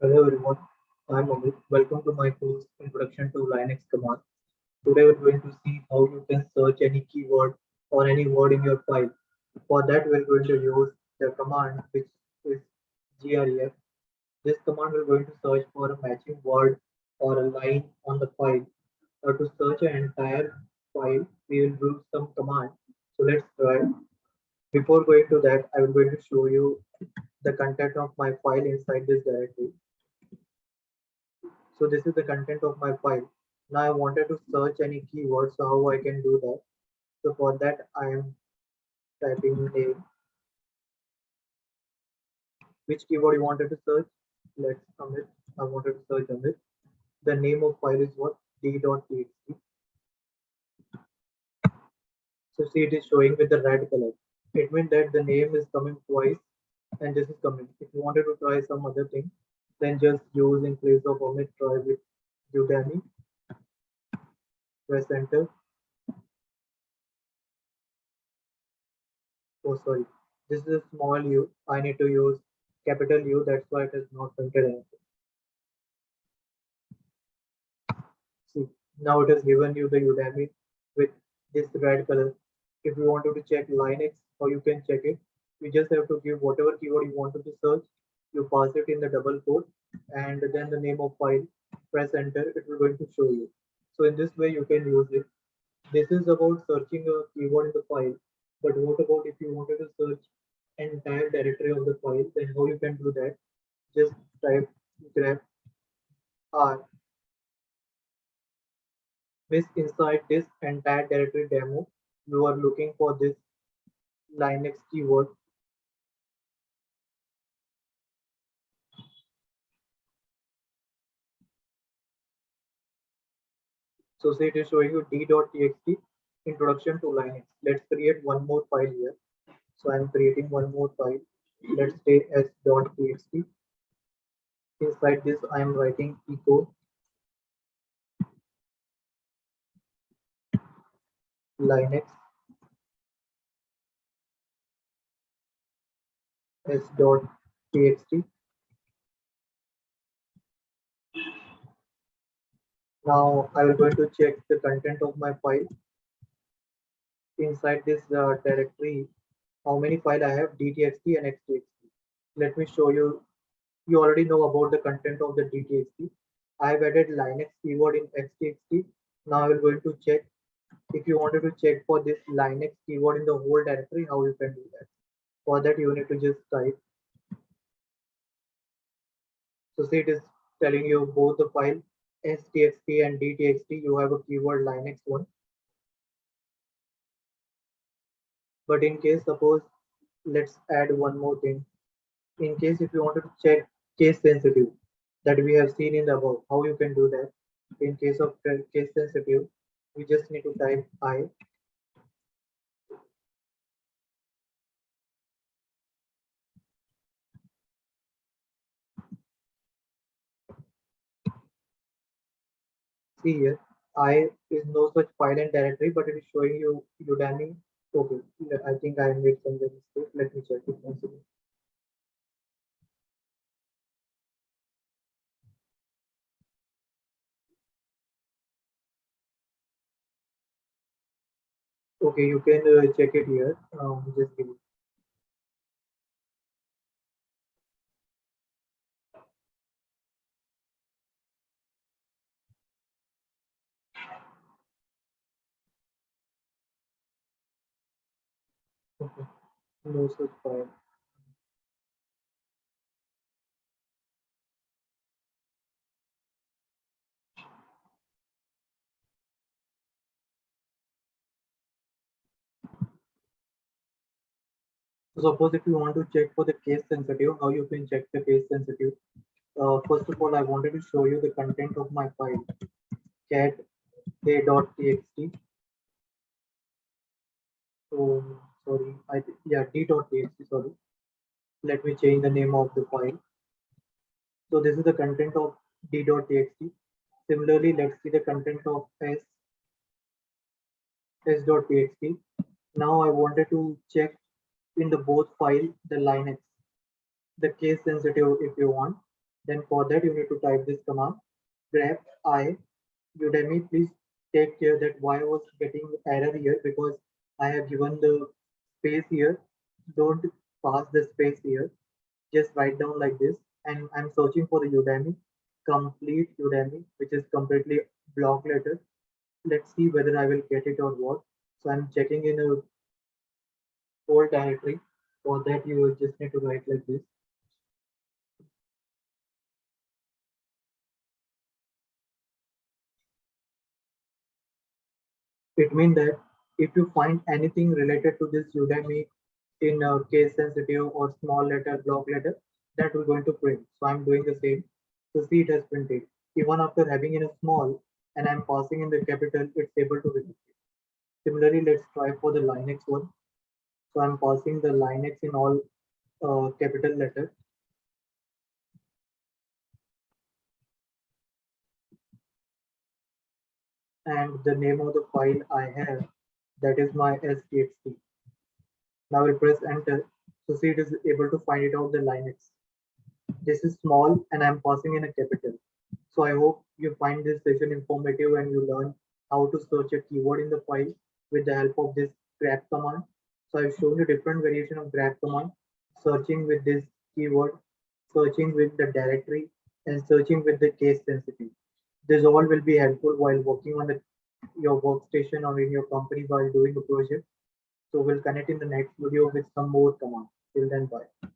Hello everyone, I'm Amit. Welcome to my course Introduction to Linux Command. Today we're going to see how you can search any keyword or any word in your file. For that we're going to use the command which is gref. This command we're going to search for a matching word or a line on the file. Or to search an entire file, we will use some command. So let's try. Before going to that, I will going to show you the content of my file inside this directory. So this is the content of my file. Now I wanted to search any keyword, so how I can do that? So for that I am typing name. Which keyword you wanted to search? Let's Amit. I wanted to search Amit. The name of file is what? D.txt. So see it is showing with the red color. It means that the name is coming twice and this is coming. If you wanted to try some other thing, then just use in place of Amit try with Udemy. Press enter. Oh, sorry. This is a small u. I need to use capital U. That's why it is not printed anything. See, now it has given you the Udemy with this red color. If you wanted to check Linux, how you can check it, you just have to give whatever keyword you wanted to search. You pass it in the double quote and then the name of file. Press enter. It will going to show you. So in this way you can use it. This is about searching a keyword in the file. But what about if you wanted to search entire directory of the file? Then how you can do that? Just type grep r. This inside this entire directory demo, you are looking for this Linux keyword. So say it is showing you d.txt introduction to Linux. Let's create one more file here. So I'm creating one more file. Let's say s.txt. Inside this, I am writing echo Linux s.txt. Now I will going to check the content of my file inside this directory. How many file I have? DTXT and XTXT. Let me show you. You already know about the content of the DTXT. I have added Linux keyword in XTXT. Now I will going to check if you wanted to check for this Linux keyword in the whole directory, how you can do that. For that, you need to just type. So see, it is telling you both the file STXT and DTXT. You have a keyword Linux one. But in case, suppose, let's add one more thing. In case if you wanted to check case sensitive that we have seen in the above, how you can do that? In case of case sensitive, we just need to type I. See here, I is no such file and directory, but it is showing you Udemy. Okay, I think I made some mistake. Let me check it once again. Okay, you can check it here. Just give it. Okay, no such file. So suppose if you want to check for the case sensitive, how you can check the case sensitive? First of all, I wanted to show you the content of my file cat a.txt. So sorry, yeah d.txt. Sorry, let me change the name of the file. So this is the content of d.txt. Similarly, let's see the content of s.txt. Now I wanted to check in the both file the Linux, the case sensitive if you want. Then for that you need to type this command grep I Udemy. Please take care that why I was getting error here because I have given the space here. Don't pass the space here. Just write down like this. And I'm searching for the Udemy, complete Udemy, which is completely block letter. Let's see whether I will get it or what. So I'm checking in a whole directory. For that, you will just need to write like this. It means that if you find anything related to this Udemy in a case sensitive or small letter, block letter, that will going to print. So I'm doing the same. So see it has printed. Even after having in a small and I'm passing in the capital, it's able to read it. Similarly, let's try for the Linux one. So I'm passing the Linux in all capital letters. And the name of the file I have, that is my STXT. Now I press enter. So see it is able to find it out the Linux. This is small and I'm passing in a capital. So I hope you find this session informative and you learn how to search a keyword in the file with the help of this grep command. So I've shown you different variation of grep command, searching with this keyword, searching with the directory, and searching with the case sensitive. This all will be helpful while working on your workstation or in your company while doing a project. So we'll connect in the next video with some more commands. Till then, bye.